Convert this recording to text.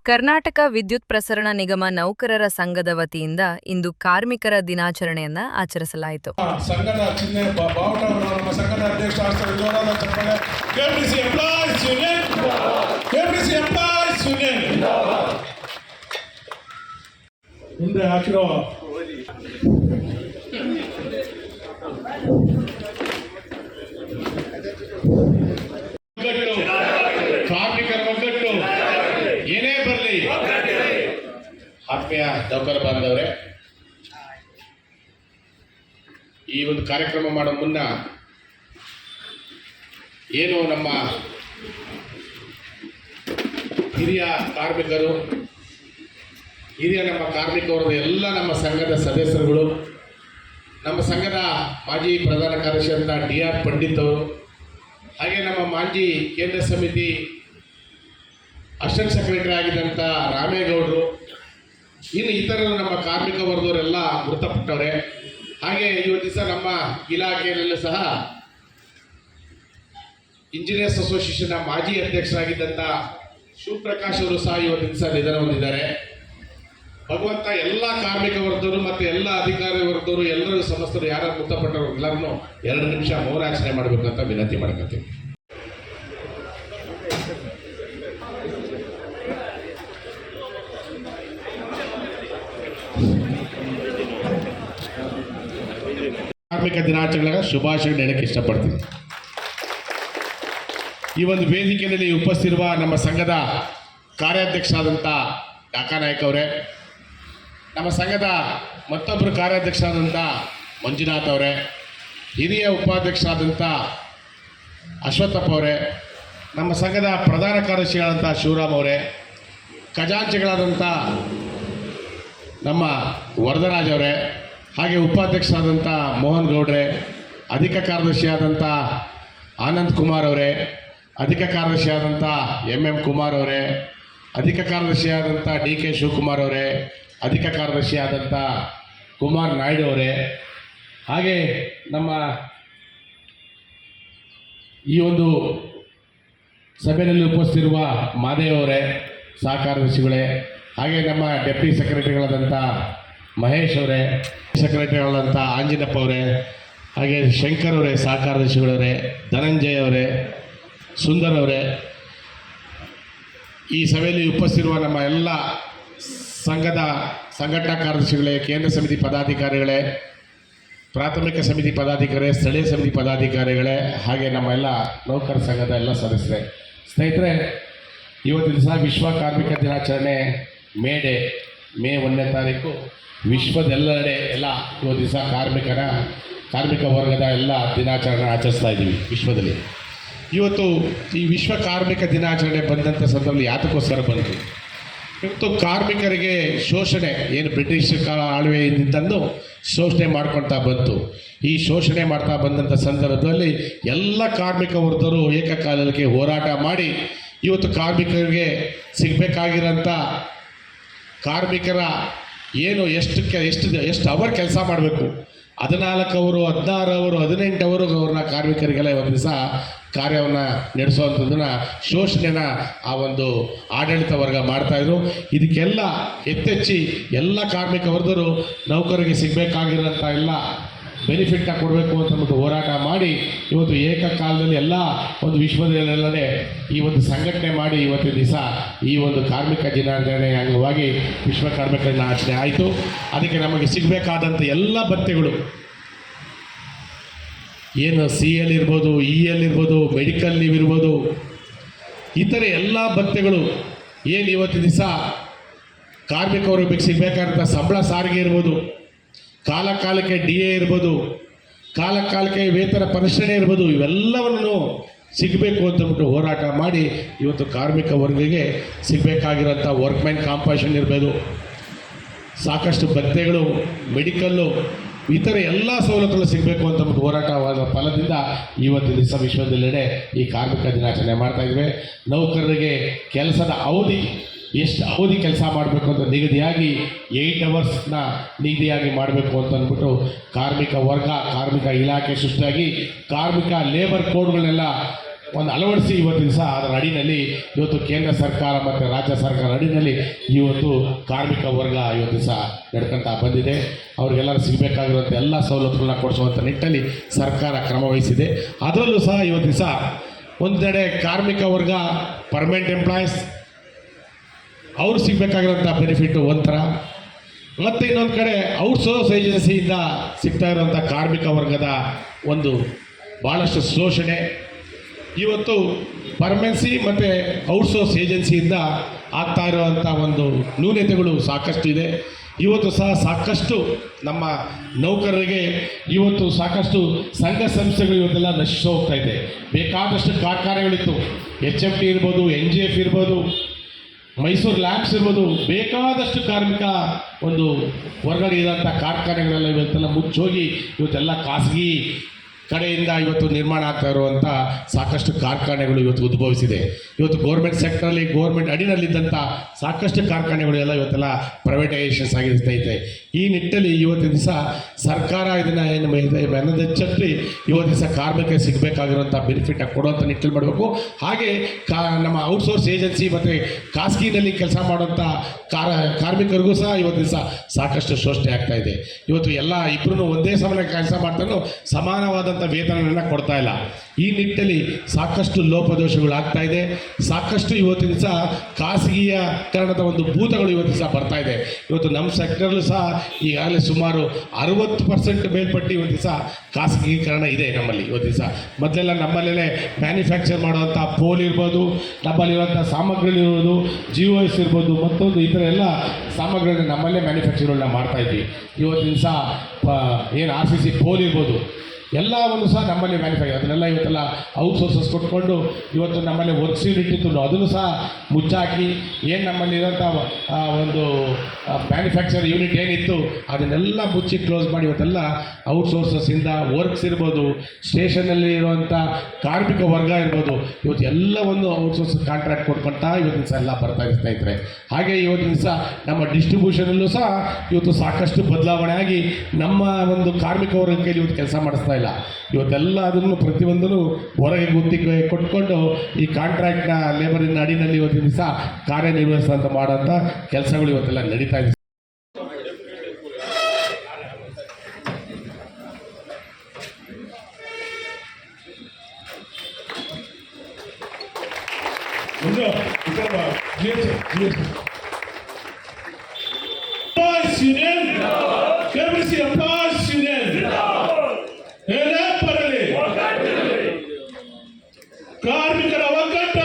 ಕರ್ನಾಟಕ ವಿದ್ಯುತ್ ಪ್ರಸರಣ ನಿಗಮ ನೌಕರರ ಸಂಘದ ವತಿಯಿಂದ ಇಂದು ಕಾರ್ಮಿಕರ ದಿನಾಚರಣೆಯನ್ನ ಆಚರಿಸಲಾಯಿತು. ಸಂಘದ ಚಿಹ್ನೆ ಬಾವುಟ ನಮ್ಮ ಸಂಘದ ಅಧ್ಯಕ್ಷ ಮುಂದೆ ಹಾಕಿರೋ ಕಾರ್ಮಿಕರ ಒಗ್ಗಟ್ಟು ಏನೇ ಬರಲಿ. ಆತ್ಮೀಯ ನೌಕರ ಬಾಂಧವರೇ, ಈ ಒಂದು ಕಾರ್ಯಕ್ರಮ ಮಾಡೋ ಮುನ್ನ ಏನು ನಮ್ಮ ಹಿರಿಯ ಕಾರ್ಮಿಕರು, ಹಿರಿಯ ನಮ್ಮ ಕಾರ್ಮಿಕರು ಎಲ್ಲ ನಮ್ಮ ಸಂಘದ ಸದಸ್ಯರುಗಳು, ನಮ್ಮ ಸಂಘದ ಮಾಜಿ ಪ್ರಧಾನ ಕಾರ್ಯದರ್ಶಿ ಅಂತ DR ಪಂಡಿತ್ ಅವರು, ಹಾಗೆ ನಮ್ಮ ಮಾಜಿ ಕೇಂದ್ರ ಸಮಿತಿ ಅಸಿಸ್ಟೆಂಟ್ ಸೆಕ್ರೆಟರಿ ಆಗಿದ್ದಂಥ ರಾಮೇಗೌಡರು, ಇನ್ನು ಇತರರು ನಮ್ಮ ಕಾರ್ಮಿಕ ವರ್ಗದವರೆಲ್ಲ ಮೃತಪಟ್ಟವ್ರೆ. ಹಾಗೆ ಇವತ್ತು ದಿವಸ ನಮ್ಮ ಇಲಾಖೆಯಲ್ಲೂ ಸಹ ಇಂಜಿನಿಯರ್ಸ್ ಅಸೋಸಿಯೇಷನ್ನ ಮಾಜಿ ಅಧ್ಯಕ್ಷರಾಗಿದ್ದಂಥ ಶಿವಪ್ರಕಾಶ್ ಅವರು ಸಹ ಇವತ್ತು ದಿವಸ ನಿಧನ ಹೊಂದಿದ್ದಾರೆ. ಭಗವಂತ ಎಲ್ಲ ಕಾರ್ಮಿಕ ವರ್ಗದವರು ಮತ್ತು ಎಲ್ಲ ಅಧಿಕಾರಿ ವರ್ಗದವರು ಎಲ್ಲರೂ ಸಮಸ್ತರು ಯಾರು ಮೃತಪಟ್ಟವರು ಎಲ್ಲರನ್ನೂ 2 ನಿಮಿಷ ಮೌನಾಚರಣೆ ಮಾಡಬೇಕಂತ ವಿನಂತಿ ಮಾಡ್ಕೊತೀವಿ. ಕಾರ್ಮಿಕ ದಿನಾಚರಣೆಗಳ ಶುಭಾಶಯ ಹೇಳಕ್ಕೆ ಇಷ್ಟಪಡ್ತೀನಿ. ಈ ಒಂದು ವೇದಿಕೆಯಲ್ಲಿ ಉಪಸ್ಥಿರುವ ನಮ್ಮ ಸಂಘದ ಕಾರ್ಯಾಧ್ಯಕ್ಷರಾದಂಥ ಡಾಕಾ ನಾಯಕ್ ಅವರೇ, ನಮ್ಮ ಸಂಘದ ಮತ್ತೊಬ್ಬರು ಕಾರ್ಯಾಧ್ಯಕ್ಷರಾದಂಥ ಮಂಜುನಾಥ್ ಅವರೇ, ಹಿರಿಯ ಉಪಾಧ್ಯಕ್ಷರಾದಂಥ ಅಶ್ವತ್ಥಪ್ಪ ಅವರೇ, ನಮ್ಮ ಸಂಘದ ಪ್ರಧಾನ ಕಾರ್ಯದರ್ಶಿಗಳಾದಂಥ ಶಿವರಾಮ್ ಅವರೇ, ಖಜಾಂಚಿಗಳಾದಂಥ ನಮ್ಮ ವರದರಾಜ್ ಅವರೇ, ಹಾಗೆ ಉಪಾಧ್ಯಕ್ಷರಾದಂಥ ಮೋಹನ್ ಗೌಡ್ರೆ, ಅಧಿಕ ಕಾರ್ಯದರ್ಶಿಯಾದಂಥ ಆನಂದ್ ಕುಮಾರ್ ಅವರೇ, ಅಧಿಕ ಕಾರ್ಯದರ್ಶಿಯಾದಂಥ MM ಕುಮಾರ್ ಅವರೇ, ಅಧಿಕ ಕಾರ್ಯದರ್ಶಿಯಾದಂಥ DK ಶಿವಕುಮಾರ್ ಅವರೇ, ಅಧಿಕ ಕಾರ್ಯದರ್ಶಿಯಾದಂಥ ಕುಮಾರ್ ನಾಯ್ಡು ಅವರೇ, ಹಾಗೆ ನಮ್ಮ ಈ ಒಂದು ಸಭೆಯಲ್ಲಿ ಉಪಸ್ಥಿತಿರುವ ಮಾದೇವ್ ಅವರೇ, ಸಹ ಕಾರ್ಯದರ್ಶಿಗಳೇ, ಹಾಗೆ ನಮ್ಮ ಡೆಪ್ಟಿ ಸೆಕ್ರೆಟರಿಗಳಾದಂಥ ಮಹೇಶ್ ಅವರೇ, ಸೆಕ್ರೆಟರಿಗಳಾದಂಥ ಆಂಜಿನಪ್ಪ ಅವರೇ, ಹಾಗೆ ಶಂಕರ್ ಅವರೇ, ಸಹ ಕಾರ್ಯದರ್ಶಿಗಳವರೇ, ಧನಂಜಯ್ ಅವರೇ, ಸುಂದರ್ ಅವರೇ, ಈ ಸಭೆಯಲ್ಲಿ ಉಪಸ್ಥಿತಿರುವ ನಮ್ಮ ಎಲ್ಲ ಸಂಘದ ಸಂಘಟನಾ ಕಾರ್ಯದರ್ಶಿಗಳೇ, ಕೇಂದ್ರ ಸಮಿತಿ ಪದಾಧಿಕಾರಿಗಳೇ, ಪ್ರಾಥಮಿಕ ಸಮಿತಿ ಪದಾಧಿಕಾರಿ, ಸ್ಥಳೀಯ ಸಮಿತಿ ಪದಾಧಿಕಾರಿಗಳೇ, ಹಾಗೆ ನಮ್ಮ ಎಲ್ಲ ನೌಕರ ಸಂಘದ ಎಲ್ಲ ಸದಸ್ಯರೇ, ಸ್ನೇಹಿತರೆ, ಇವತ್ತು ದಿವಸ ವಿಶ್ವ ಕಾರ್ಮಿಕ ದಿನಾಚರಣೆ ಮೇ 1ನೇ ತಾರೀಕು ವಿಶ್ವದೆಲ್ಲೆಡೆ ಎಲ್ಲ ಇವತ್ತು ದಿವಸ ಕಾರ್ಮಿಕ ವರ್ಗದ ಎಲ್ಲ ದಿನಾಚರಣೆ ಆಚರಿಸ್ತಾ ಇದ್ದೀವಿ ವಿಶ್ವದಲ್ಲಿ. ಇವತ್ತು ಈ ವಿಶ್ವ ಕಾರ್ಮಿಕ ದಿನಾಚರಣೆ ಬಂದಂಥ ಸಂದರ್ಭದಲ್ಲಿ ಯಾತಕ್ಕೋಸ್ಕರ ಬಂತು? ಇವತ್ತು ಕಾರ್ಮಿಕರಿಗೆ ಶೋಷಣೆ ಏನು ಬ್ರಿಟಿಷ್ ಆಳ್ವೆಯಿಂದಲೂ ಶೋಷಣೆ ಮಾಡ್ಕೊಳ್ತಾ ಬಂತು. ಈ ಶೋಷಣೆ ಮಾಡ್ತಾ ಬಂದಂಥ ಸಂದರ್ಭದಲ್ಲಿ ಎಲ್ಲ ಕಾರ್ಮಿಕ ವರ್ಗದವರು ಏಕಕಾಲಕ್ಕೆ ಹೋರಾಟ ಮಾಡಿ ಇವತ್ತು ಕಾರ್ಮಿಕರಿಗೆ ಸಿಗಬೇಕಾಗಿರೋಂಥ ಕಾರ್ಮಿಕರ ಏನು ಎಷ್ಟು ಅವರ್ ಕೆಲಸ ಮಾಡಬೇಕು, 14 ಅವರು, 16 ಅವರು, 18 ಅವರು ಅವ್ರನ್ನ ಕಾರ್ಮಿಕರಿಗೆಲ್ಲ ಒಂದು ದಿವಸ ಕಾರ್ಯವನ್ನು ನಡೆಸುವಂಥದ್ದನ್ನು ಶೋಷಣೆನ ಆ ಒಂದು ಆಡಳಿತ ವರ್ಗ ಮಾಡ್ತಾಯಿದ್ರು. ಇದಕ್ಕೆಲ್ಲ ಎತ್ತೆಚ್ಚಿ ಎಲ್ಲ ಕಾರ್ಮಿಕ ವರ್ಗದವರು ನೌಕರಿಗೆ ಸಿಗಬೇಕಾಗಿರೋಂಥ ಎಲ್ಲ ಬೆನಿಫಿಟ್ನ ಕೊಡಬೇಕು ಅಂತಂದ್ಬಿಟ್ಟು ಹೋರಾಟ ಮಾಡಿ ಇವತ್ತು ಏಕಕಾಲದಲ್ಲಿ ಎಲ್ಲ ಒಂದು ವಿಶ್ವದಲ್ಲೆಲ್ಲೇ ಈ ಒಂದು ಸಂಘಟನೆ ಮಾಡಿ ಇವತ್ತಿನ ದಿವಸ ಈ ಒಂದು ಕಾರ್ಮಿಕ ದಿನಾಚರಣೆ ಅಂಗವಾಗಿ ವಿಶ್ವ ಕಾರ್ಮಿಕ ದಿನಾಚರಣೆ ಆಯಿತು. ಅದಕ್ಕೆ ನಮಗೆ ಸಿಗಬೇಕಾದಂಥ ಎಲ್ಲ ಭತ್ಯೆಗಳು ಏನು CL ಇರ್ಬೋದು, EL ಇರ್ಬೋದು, ಮೆಡಿಕಲ್ ಲೀವ್ ಇರ್ಬೋದು, ಇತರೆ ಎಲ್ಲ ಭತ್ಯೆಗಳು ಏನು ಇವತ್ತಿನ ದಿವಸ ಕಾರ್ಮಿಕವ್ರಿಗೆ ಸಿಗಬೇಕಾದಂಥ ಸಂಬಳ ಸಾರಿಗೆ ಇರ್ಬೋದು, ಕಾಲಕ್ಕೆ DA ಇರ್ಬೋದು, ಕಾಲಕ್ಕೆ ವೇತನ ಪರಿಷ್ಕರಣೆ ಇರ್ಬೋದು, ಇವೆಲ್ಲವನ್ನು ಸಿಗಬೇಕು ಅಂತಂದ್ಬಿಟ್ಟು ಹೋರಾಟ ಮಾಡಿ ಇವತ್ತು ಕಾರ್ಮಿಕ ವರ್ಗಕ್ಕೆ ಸಿಗಬೇಕಾಗಿರೋಂಥ ವರ್ಕ್ಮ್ಯಾನ್ ಕಾಂಪನ್ಸೇಷನ್ ಇರ್ಬೋದು, ಸಾಕಷ್ಟು ಭತ್ಯೆಗಳು, ಮೆಡಿಕಲ್ಲು, ಇತರ ಎಲ್ಲ ಸವಲತ್ತುಗಳು ಸಿಗಬೇಕು ಅಂತಂದ್ಬಿಟ್ಟು ಹೋರಾಟವಾದ ಫಲದಿಂದ ಇವತ್ತು ದಿವಸ ವಿಶ್ವದೆಲ್ಲೆಡೆ ಈ ಕಾರ್ಮಿಕ ದಿನಾಚರಣೆ ಮಾಡ್ತಾಯಿದ್ವಿ. ನೌಕರರಿಗೆ ಕೆಲಸದ ಅವಧಿ ಎಷ್ಟು ಅವಧಿ ಕೆಲಸ ಮಾಡಬೇಕು ಅಂತ ನಿಗದಿಯಾಗಿ 8 ಅವರ್ಸ್ನ ನಿಗದಿಯಾಗಿ ಮಾಡಬೇಕು ಅಂತ ಅಂದ್ಬಿಟ್ಟು ಕಾರ್ಮಿಕ ವರ್ಗ, ಕಾರ್ಮಿಕ ಇಲಾಖೆ ಸೃಷ್ಟಿಯಾಗಿ ಕಾರ್ಮಿಕ ಲೇಬರ್ ಕೋಡ್ಗಳನ್ನೆಲ್ಲ ಒಂದು ಅಳವಡಿಸಿ ಇವತ್ತಿನ ಸಹ ಅದರ ಅಡಿನಲ್ಲಿ ಇವತ್ತು ಕೇಂದ್ರ ಸರ್ಕಾರ ಮತ್ತು ರಾಜ್ಯ ಸರ್ಕಾರ ಅಡಿನಲ್ಲಿ ಇವತ್ತು ಕಾರ್ಮಿಕ ವರ್ಗ ಇವತ್ತು ಸಹ ನಡ್ಕೊಂತ ಬಂದಿದೆ. ಅವ್ರಿಗೆಲ್ಲರೂ ಸಿಗಬೇಕಾಗಿರುವಂಥ ಎಲ್ಲ ಸವಲತ್ತುಗಳನ್ನ ಕೊಡಿಸುವಂಥ ನಿಟ್ಟಲ್ಲಿ ಸರ್ಕಾರ ಕ್ರಮ ವಹಿಸಿದೆ. ಅದರಲ್ಲೂ ಸಹ ಇವತ್ತಿನ ಸಹ ಒಂದೆಡೆ ಕಾರ್ಮಿಕ ವರ್ಗ ಪರ್ಮನೆಂಟ್ ಎಂಪ್ಲಾಯೀಸ್ ಅವ್ರು ಸಿಗಬೇಕಾಗಿರೋಂಥ ಬೆನಿಫಿಟ್ಟು ಒಂಥರ, ಮತ್ತು ಇನ್ನೊಂದು ಕಡೆ ಔಟ್ಸೋರ್ಸ್ ಏಜೆನ್ಸಿಯಿಂದ ಸಿಗ್ತಾ ಇರುವಂಥ ಕಾರ್ಮಿಕ ವರ್ಗದ ಒಂದು ಭಾಳಷ್ಟು ಶೋಷಣೆ. ಇವತ್ತು ಪರ್ಮನೆನ್ಸಿ ಮತ್ತು ಔಟ್ಸೋರ್ಸ್ ಏಜೆನ್ಸಿಯಿಂದ ಆಗ್ತಾ ಇರುವಂಥ ಒಂದು ನ್ಯೂನತೆಗಳು ಸಾಕಷ್ಟು ಇದೆ. ಇವತ್ತು ಸಹ ಸಾಕಷ್ಟು ನಮ್ಮ ನೌಕರರಿಗೆ ಇವತ್ತು ಸಾಕಷ್ಟು ಸಂಘ ಸಂಸ್ಥೆಗಳು ಇವತ್ತೆಲ್ಲ ನಶಿಸಿ ಹೋಗ್ತಾ ಇದೆ. ಬೇಕಾದಷ್ಟು ಕಾರ್ಖಾನೆಗಳಿತ್ತು, HMT ಇರ್ಬೋದು, NGF ಇರ್ಬೋದು, ಮೈಸೂರು ಲ್ಯಾಬ್ಸ್ ಇರ್ಬೋದು, ಬೇಕಾದಷ್ಟು ಕಾರ್ಮಿಕ ಒಂದು ಹೊರಗಡೆ ಇರೋಂಥ ಕಾರ್ಖಾನೆಗಳೆಲ್ಲ ಇವತ್ತೆಲ್ಲ ಮುಚ್ಚೋಗಿ ಇವತ್ತೆಲ್ಲ ಖಾಸಗಿ ಕಡೆಯಿಂದ ಇವತ್ತು ನಿರ್ಮಾಣ ಆಗ್ತಾ ಇರುವಂಥ ಸಾಕಷ್ಟು ಕಾರ್ಖಾನೆಗಳು ಇವತ್ತು ಉದ್ಭವಿಸಿದೆ. ಇವತ್ತು ಗೋರ್ಮೆಂಟ್ ಸೆಕ್ಟರಲ್ಲಿ ಗೋರ್ಮೆಂಟ್ ಅಡಿನಲ್ಲಿದ್ದಂಥ ಸಾಕಷ್ಟು ಕಾರ್ಖಾನೆಗಳು ಎಲ್ಲ ಇವತ್ತೆಲ್ಲ ಪ್ರೈವೇಟೈಸೇಷನ್ಸ್ ಆಗಿರ್ತೈತೆ. ಈ ನಿಟ್ಟಲ್ಲಿ ಇವತ್ತಿನ ದಿವಸ ಸರ್ಕಾರ ಇದನ್ನು ಏನು ಮೆನದೆಚ್ಚಿ ಇವತ್ತು ದಿವಸ ಕಾರ್ಮಿಕರಿಗೆ ಸಿಗಬೇಕಾಗಿರುವಂಥ ಬೆನಿಫಿಟ್ ಕೊಡುವಂಥ ನಿಟ್ಟಲ್ಲಿ ಮಾಡಬೇಕು. ಹಾಗೆ ನಮ್ಮ ಔಟ್ಸೋರ್ಸ್ ಏಜೆನ್ಸಿ ಮತ್ತು ಖಾಸಗಿನಲ್ಲಿ ಕೆಲಸ ಮಾಡುವಂಥ ಕಾರ್ಮಿಕರಿಗೂ ಸಹ ಇವತ್ತು ದಿವಸ ಸಾಕಷ್ಟು ಶೋಷಣೆ ಆಗ್ತಾ ಇದೆ. ಇವತ್ತು ಎಲ್ಲ ಇಬ್ಬರೂ ಒಂದೇ ಸಮಯ ಕೆಲಸ ಮಾಡ್ತಾನೂ ಸಮಾನವಾದ ವೇತನವನ್ನು ಕೊಡ್ತಾ ಇಲ್ಲ. ಈ ನಿಟ್ಟಿನಲ್ಲಿ ಸಾಕಷ್ಟು ಲೋಪದೋಷಗಳಾಗ್ತಾ ಇದೆ. ಸಾಕಷ್ಟು ಇವತ್ತಿನ ಸಹ ಖಾಸಗೀಕರಣದ ಒಂದು ಭೂತಗಳು ಇವತ್ತು ಸಹ ಬರ್ತಾ ಇದೆ. ಇವತ್ತು ನಮ್ಮ ಸೆಕ್ಟರ್ಲು ಸಹ ಈಗಾಗಲೇ ಸುಮಾರು 60% ಮೇಲ್ಪಟ್ಟು ಇವತ್ತು ಸಹ ಖಾಸಗೀಕರಣ ಇದೆ ನಮ್ಮಲ್ಲಿ. ಇವತ್ತು ಸಹ ಮೊದಲೆಲ್ಲ ನಮ್ಮಲ್ಲೇ ಮ್ಯಾನುಫ್ಯಾಕ್ಚರ್ ಮಾಡುವಂಥ ಪೋಲ್ ಇರ್ಬೋದು, ನಮ್ಮಲ್ಲಿರುವಂಥ ಸಾಮಗ್ರಿಗಳಿರ್ಬೋದು, GOS ಇರ್ಬೋದು, ಮತ್ತೊಂದು ಈ ಥರ ಎಲ್ಲ ಸಾಮಗ್ರಿಗಳನ್ನ ನಮ್ಮಲ್ಲೇ ಮ್ಯಾನುಫ್ಯಾಕ್ಚರ್ಗಳನ್ನ ಮಾಡ್ತಾಯಿದ್ವಿ. ಇವತ್ತಿನ ಸಹ ಏನು RCC ಪೋಲ್ ಇರ್ಬೋದು ಎಲ್ಲ ಒಂದು ಸಹ ನಮ್ಮಲ್ಲಿ ಮ್ಯಾನುಫ್ಯಾಕ್ಚರ್, ಅದನ್ನೆಲ್ಲ ಇವತ್ತೆಲ್ಲ ಔಟ್ಸೋರ್ಸಸ್ ಕೊಟ್ಕೊಂಡು ಇವತ್ತು ನಮ್ಮಲ್ಲಿ ವರ್ಕ್ಸ್ ಯೂನಿಟ್ ಇತ್ತು, ಅದನ್ನು ಸಹ ಮುಚ್ಚಾಕಿ ಏನು ನಮ್ಮಲ್ಲಿರೋಂಥ ಒಂದು ಮ್ಯಾನುಫ್ಯಾಕ್ಚರ್ ಯೂನಿಟ್ ಏನಿತ್ತು ಅದನ್ನೆಲ್ಲ ಮುಚ್ಚಿ ಕ್ಲೋಸ್ ಮಾಡಿ ಇವತ್ತೆಲ್ಲ ಔಟ್ಸೋರ್ಸಸ್ಸಿಂದ ವರ್ಕ್ಸ್ ಇರ್ಬೋದು, ಸ್ಟೇಷನಲ್ಲಿ ಇರುವಂಥ ಕಾರ್ಮಿಕ ವರ್ಗ ಇರ್ಬೋದು, ಇವತ್ತು ಎಲ್ಲವನ್ನು ಔಟ್ಸೋರ್ಸ್ ಕಾಂಟ್ರಾಕ್ಟ್ ಕೊಟ್ಕೊಳ್ತಾ ಇವತ್ತಿನ ಸಹ ಎಲ್ಲ ಬರ್ತಾ ಸ್ನೇಹಿತರೆ. ಹಾಗೆ ಇವತ್ತಿನ ಸಹ ನಮ್ಮ ಡಿಸ್ಟ್ರಿಬ್ಯೂಷನಲ್ಲೂ ಸಹ ಇವತ್ತು ಸಾಕಷ್ಟು ಬದಲಾವಣೆ ಆಗಿ ನಮ್ಮ ಒಂದು ಕಾರ್ಮಿಕ ವರ್ಗ ಕೈಲಿ ಇವತ್ತು ಕೆಲಸ ಮಾಡಿಸ್ತಾ ಇಲ್ಲ. ಇವತ್ತೆಲ್ಲ ಅದನ್ನು ಪ್ರತಿಯೊಂದನ್ನು ಹೊರಗೆ ಗುತ್ತಿಗೆ ಕೊಟ್ಕೊಂಡು ಈ ಕಾಂಟ್ರಾಕ್ಟ್ನ ಲೇಬರಿನ ಅಡಿನಲ್ಲಿ ಇವತ್ತಿನ ದಿವಸ ಕಾರ್ಯನಿರ್ವಹಿಸುವಂಥ ಮಾಡೋಂಥ ಕೆಲಸಗಳು ಇವತ್ತೆಲ್ಲ ನಡೀತಾ ಇದೆ. ಕಾರ್ಮಿಕರ ಒಗ್ಗಟ್ಟು